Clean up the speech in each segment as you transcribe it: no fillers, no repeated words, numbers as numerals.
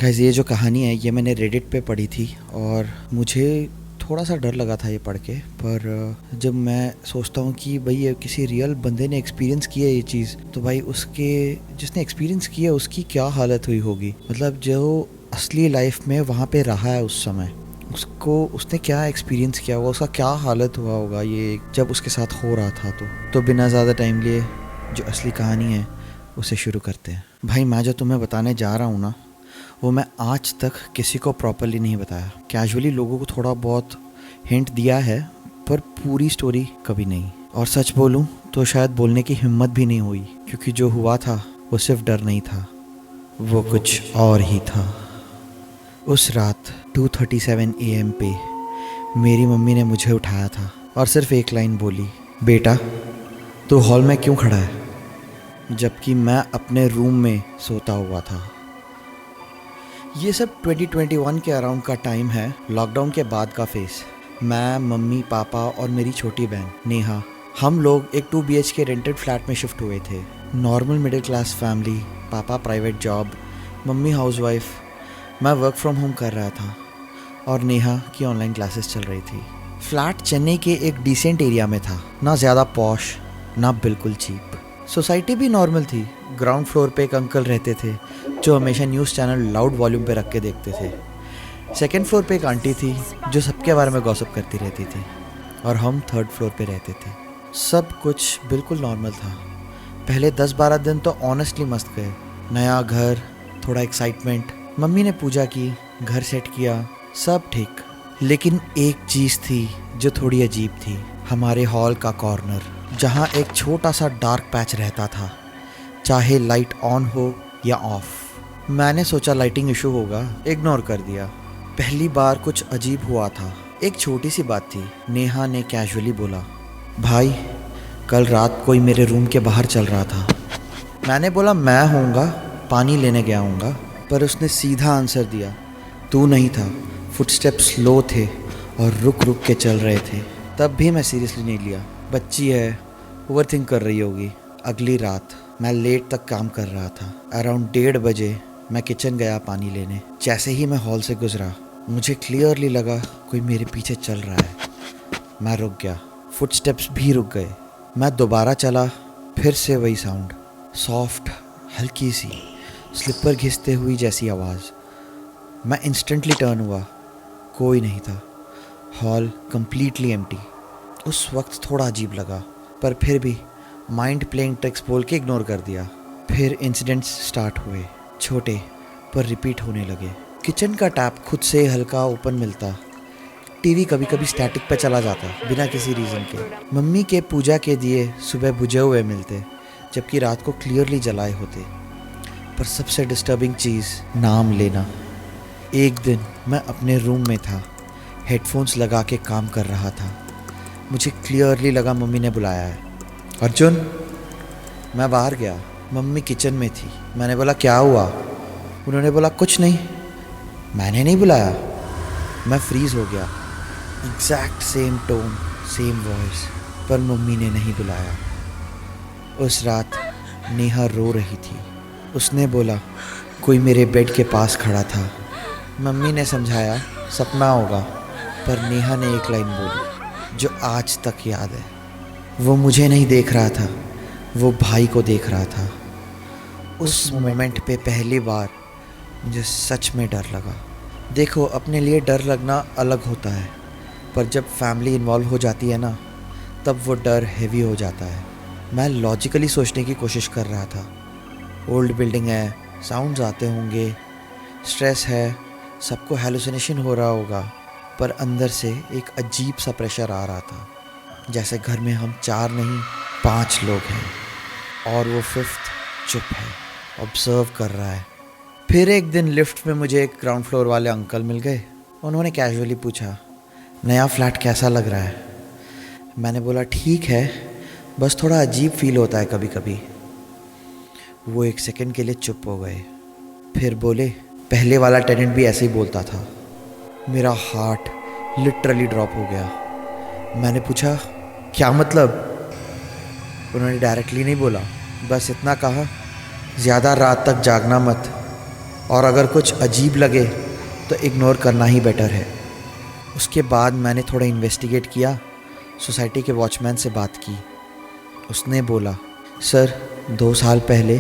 Guys, ये जो कहानी है ये मैंने रेडिट पे पढ़ी थी और मुझे थोड़ा सा डर लगा था ये पढ़ के। पर जब मैं सोचता हूँ कि भाई ये किसी रियल बंदे ने एक्सपीरियंस किया ये चीज़, तो भाई उसके जिसने एक्सपीरियंस किया उसकी क्या हालत हुई होगी। मतलब जो असली लाइफ में वहाँ पे रहा है उस समय, उसको उसने क्या एक्सपीरियंस किया होगा, उसका क्या हालत हुआ होगा ये जब उसके साथ हो रहा था। तो बिना ज़्यादा टाइम लिए जो असली कहानी है उसे शुरू करते हैं। भाई, मैं जो तुम्हें बताने जा रहा हूँ ना, वो मैं आज तक किसी को प्रॉपरली नहीं बताया। कैजुअली लोगों को थोड़ा बहुत हिंट दिया है, पर पूरी स्टोरी कभी नहीं। और सच बोलूं तो शायद बोलने की हिम्मत भी नहीं हुई, क्योंकि जो हुआ था वो सिर्फ डर नहीं था, वो कुछ और ही था। उस रात 2:37 AM पे मेरी मम्मी ने मुझे उठाया था और सिर्फ एक लाइन बोली, बेटा तू हॉल में क्यों खड़ा है? जबकि मैं अपने रूम में सोता हुआ था। ये सब 2021 के अराउंड का टाइम है, लॉकडाउन के बाद का फेस। मैं, मम्मी, पापा और मेरी छोटी बहन नेहा, हम लोग एक 2 BHK रेंटेड फ्लैट में शिफ्ट हुए थे। नॉर्मल मिडिल क्लास फैमिली, पापा प्राइवेट जॉब, मम्मी हाउसवाइफ, मैं वर्क फ्रॉम होम कर रहा था और नेहा की ऑनलाइन क्लासेस चल रही थी। फ्लैट चेन्नई के एक डिसेंट एरिया में था, ना ज़्यादा पॉश ना बिल्कुल चीप। सोसाइटी भी नॉर्मल थी। ग्राउंड फ्लोर पे एक अंकल रहते थे जो हमेशा न्यूज़ चैनल लाउड वॉल्यूम पे रख के देखते थे। सेकेंड फ्लोर पे एक आंटी थी जो सबके बारे में गॉसिप करती रहती थी, और हम थर्ड फ्लोर पे रहते थे। सब कुछ बिल्कुल नॉर्मल था। पहले 10-12 दिन तो ऑनेस्टली मस्त गए। नया घर, थोड़ा एक्साइटमेंट, मम्मी ने पूजा की, घर सेट किया, सब ठीक। लेकिन एक चीज़ थी जो थोड़ी अजीब थी। हमारे हॉल का कॉर्नर, जहाँ एक छोटा सा डार्क पैच रहता था, चाहे लाइट ऑन हो या ऑफ। मैंने सोचा लाइटिंग इशू होगा, इग्नोर कर दिया। पहली बार कुछ अजीब हुआ था। एक छोटी सी बात थी। नेहा ने कैजुअली बोला, भाई कल रात कोई मेरे रूम के बाहर चल रहा था। मैंने बोला मैं होऊंगा, पानी लेने गया हूँगा। पर उसने सीधा आंसर दिया, तू नहीं था। फुटस्टेप्स स्लो थे और रुक रुक के चल रहे थे। तब भी मैं सीरियसली नहीं लिया, बच्ची है, ओवरथिंक कर रही होगी। अगली रात मैं लेट तक काम कर रहा था। अराउंड 1:30 बजे मैं किचन गया पानी लेने। जैसे ही मैं हॉल से गुजरा, मुझे क्लियरली लगा कोई मेरे पीछे चल रहा है। मैं रुक गया, फुटस्टेप्स भी रुक गए। मैं दोबारा चला, फिर से वही साउंड, सॉफ्ट, हल्की सी, स्लिपर घिसते हुई जैसी आवाज़। मैं इंस्टेंटली टर्न हुआ, कोई नहीं था। Hall completely empty. उस वक्त थोड़ा अजीब लगा, पर फिर भी माइंड प्लेइंग ट्रिक्स बोल के इग्नोर कर दिया। फिर इंसिडेंट्स स्टार्ट हुए, छोटे पर रिपीट होने लगे। किचन का टैप खुद से हल्का ओपन मिलता। टीवी कभी कभी स्टैटिक पे चला जाता बिना किसी रीज़न के। मम्मी के पूजा के दिए सुबह बुझे हुए मिलते, जबकि रात को क्लियरली जलाए होते। पर सबसे डिस्टर्बिंग चीज़, नाम लेना। एक दिन मैं अपने रूम में था, हेडफोन्स लगा के काम कर रहा था। मुझे क्लियरली लगा मम्मी ने बुलाया है, अर्जुन। मैं बाहर गया, मम्मी किचन में थी। मैंने बोला क्या हुआ? उन्होंने बोला कुछ नहीं। मैंने नहीं बुलाया। मैं फ्रीज़ हो गया। Exact same tone, same voice, पर मम्मी ने नहीं बुलाया। उस रात नेहा रो रही थी। उसने बोला कोई मेरे बेड के पास खड़ा था। मम्मी ने समझाया सपना होगा, पर नेहा ने एक लाइन बोली जो आज तक याद है, वो मुझे नहीं देख रहा था, वो भाई को देख रहा था। उस मोमेंट पे पहली बार मुझे सच में डर लगा। देखो, अपने लिए डर लगना अलग होता है, पर जब फैमिली इन्वॉल्व हो जाती है ना, तब वो डर हेवी हो जाता है। मैं लॉजिकली सोचने की कोशिश कर रहा था। ओल्ड बिल्डिंग है, साउंड्स आते होंगे, स्ट्रेस है, सबको हेलुसिनेशन हो रहा होगा। पर अंदर से एक अजीब सा प्रेशर आ रहा था, जैसे घर में हम 4 नहीं 5 लोग हैं और वो 5th चुप है, ऑब्जर्व कर रहा है। फिर एक दिन लिफ्ट में मुझे एक ग्राउंड फ्लोर वाले अंकल मिल गए। उन्होंने कैजुअली पूछा, नया फ्लैट कैसा लग रहा है? मैंने बोला ठीक है, बस थोड़ा अजीब फील होता है कभी कभी। वो एक सेकंड के लिए चुप हो गए, फिर बोले, पहले वाला टेनेंट भी ऐसे ही बोलता था। मेरा हार्ट लिटरली ड्रॉप हो गया। मैंने पूछा क्या मतलब? उन्होंने डायरेक्टली नहीं बोला, बस इतना कहा, ज़्यादा रात तक जागना मत, और अगर कुछ अजीब लगे तो इग्नोर करना ही बेटर है। उसके बाद मैंने थोड़ा इन्वेस्टिगेट किया, सोसाइटी के वॉचमैन से बात की। उसने बोला, सर 2 साल पहले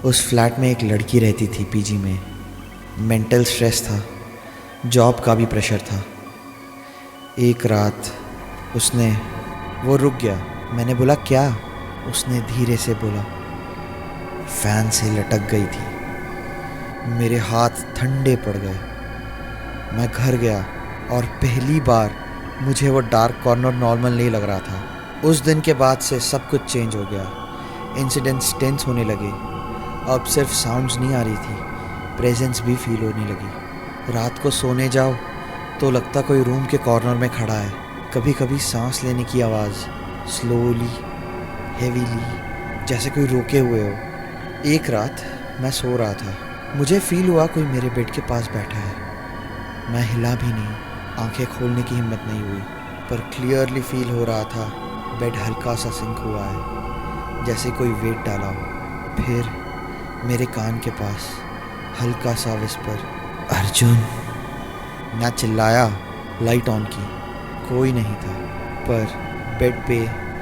उस फ्लैट में एक लड़की रहती थी पीजी में। मेंटल स्ट्रेस था, जॉब का भी प्रेशर था। एक रात वो रुक गया। मैंने बोला क्या? उसने धीरे से बोला, फैन से लटक गई थी। मेरे हाथ ठंडे पड़ गए। मैं घर गया और पहली बार मुझे वो डार्क कॉर्नर नॉर्मल नहीं लग रहा था। उस दिन के बाद से सब कुछ चेंज हो गया। इंसिडेंट्स टेंस होने लगे। अब सिर्फ साउंड्स नहीं आ रही थी, प्रेजेंस भी फील होने लगी। रात को सोने जाओ तो लगता कोई रूम के कॉर्नर में खड़ा है। कभी कभी सांस लेने की आवाज़, स्लोली, हेवीली, जैसे कोई रोके हुए हो। एक रात मैं सो रहा था, मुझे फील हुआ कोई मेरे बेड के पास बैठा है। मैं हिला भी नहीं, आंखें खोलने की हिम्मत नहीं हुई, पर क्लियरली फील हो रहा था बेड हल्का सा सिंक हुआ है, जैसे कोई वेट डाला हो। फिर मेरे कान के पास हल्का सा विस्पर, अर्जुन। मैं चिल्लाया, लाइट ऑन की, कोई नहीं था, पर बेड पे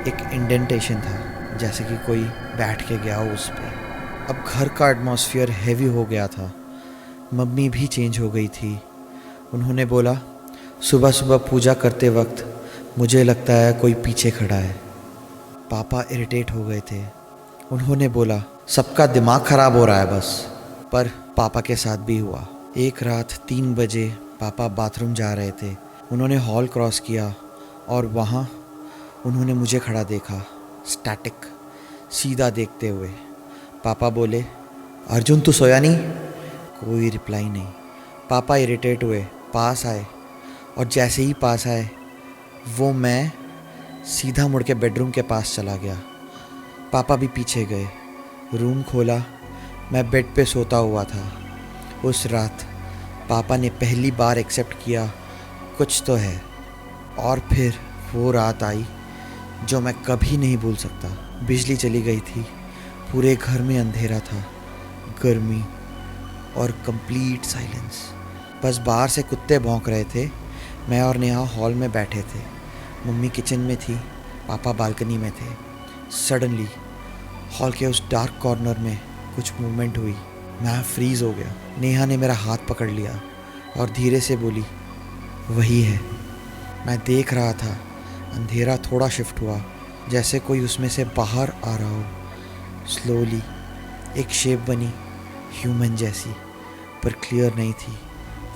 एक इंडेंटेशन था, जैसे कि कोई बैठ के गया हो उस पे। अब घर का एटमॉस्फेयर हैवी हो गया था। मम्मी भी चेंज हो गई थी। उन्होंने बोला, सुबह सुबह पूजा करते वक्त मुझे लगता है कोई पीछे खड़ा है। पापा इरिटेट हो गए थे। उन्होंने बोला, सबका दिमाग ख़राब हो रहा है बस। पर पापा के साथ भी हुआ। एक रात 3 बजे पापा बाथरूम जा रहे थे। उन्होंने हॉल क्रॉस किया और वहाँ उन्होंने मुझे खड़ा देखा, स्टैटिक, सीधा देखते हुए। पापा बोले, अर्जुन तू सोया नहीं? कोई रिप्लाई नहीं। पापा इरिटेट हुए, पास आए, और जैसे ही पास आए मैं सीधा मुड़ के बेडरूम के पास चला गया। पापा भी पीछे गए। रूम खोला, मैं बेड पे सोता हुआ था। उस रात पापा ने पहली बार एक्सेप्ट किया कुछ तो है। और फिर वो रात आई जो मैं कभी नहीं भूल सकता। बिजली चली गई थी, पूरे घर में अंधेरा था, गर्मी और कंप्लीट साइलेंस। बस बाहर से कुत्ते भौंक रहे थे। मैं और नेहा हॉल में बैठे थे। मम्मी किचन में थी, पापा बालकनी में थे। सडनली हॉल के उस डार्क कॉर्नर में कुछ मूवमेंट हुई। मैं फ्रीज़ हो गया। नेहा ने मेरा हाथ पकड़ लिया और धीरे से बोली, वही है। मैं देख रहा था, अंधेरा थोड़ा शिफ्ट हुआ, जैसे कोई उसमें से बाहर आ रहा हो। स्लोली एक शेप बनी, ह्यूमन जैसी, पर क्लियर नहीं थी।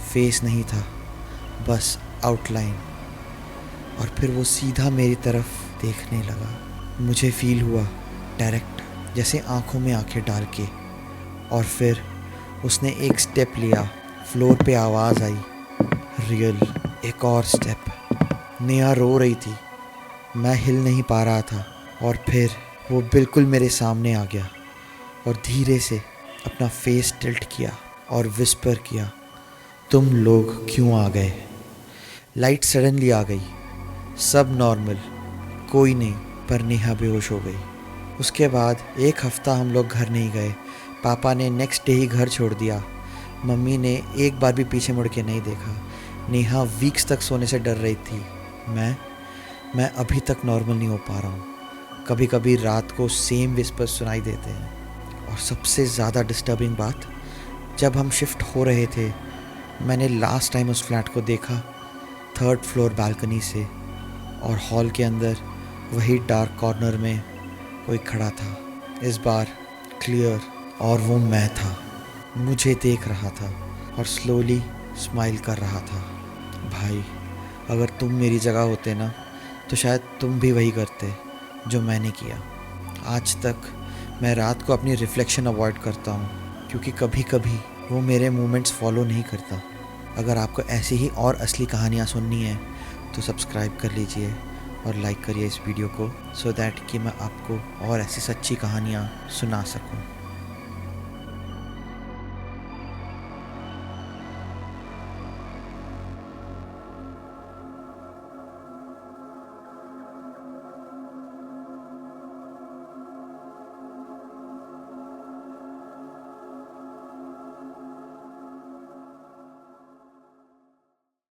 फेस नहीं था, बस आउटलाइन। और फिर वो सीधा मेरी तरफ देखने लगा। मुझे फील हुआ डायरेक्ट, जैसे आंखों में आंखें डाल के। और फिर उसने एक स्टेप लिया। फ्लोर पे आवाज़ आई, रियल। एक और स्टेप। नेहा रो रही थी, मैं हिल नहीं पा रहा था। और फिर वो बिल्कुल मेरे सामने आ गया और धीरे से अपना फेस टिल्ट किया और विस्पर किया, तुम लोग क्यों आ गए? लाइट सडनली आ गई, सब नॉर्मल, कोई नहीं, पर नेहा बेहोश हो गई। उसके बाद 1 हफ्ता हम लोग घर नहीं गए। पापा ने नेक्स्ट डे ही घर छोड़ दिया। मम्मी ने एक बार भी पीछे मुड़ के नहीं देखा। नेहा वीक्स तक सोने से डर रही थी। मैं अभी तक नॉर्मल नहीं हो पा रहा हूँ। कभी कभी रात को सेम विस्पर सुनाई देते हैं। और सबसे ज़्यादा डिस्टर्बिंग बात, जब हम शिफ्ट हो रहे थे, मैंने लास्ट टाइम उस फ्लैट को देखा 3rd फ्लोर बालकनी से, और हॉल के अंदर वही डार्क कॉर्नर में कोई खड़ा था। इस बार क्लियर, और वो मैं था। मुझे देख रहा था और स्लोली स्माइल कर रहा था। भाई, अगर तुम मेरी जगह होते ना, तो शायद तुम भी वही करते जो मैंने किया। आज तक मैं रात को अपनी रिफ्लेक्शन अवॉइड करता हूँ, क्योंकि कभी कभी वो मेरे मूवमेंट्स फॉलो नहीं करता। अगर आपको ऐसी ही और असली कहानियाँ सुननी है तो सब्सक्राइब कर लीजिए और लाइक करिए इस वीडियो को, सो दैट कि मैं आपको और ऐसी सच्ची कहानियाँ सुना सकूँ।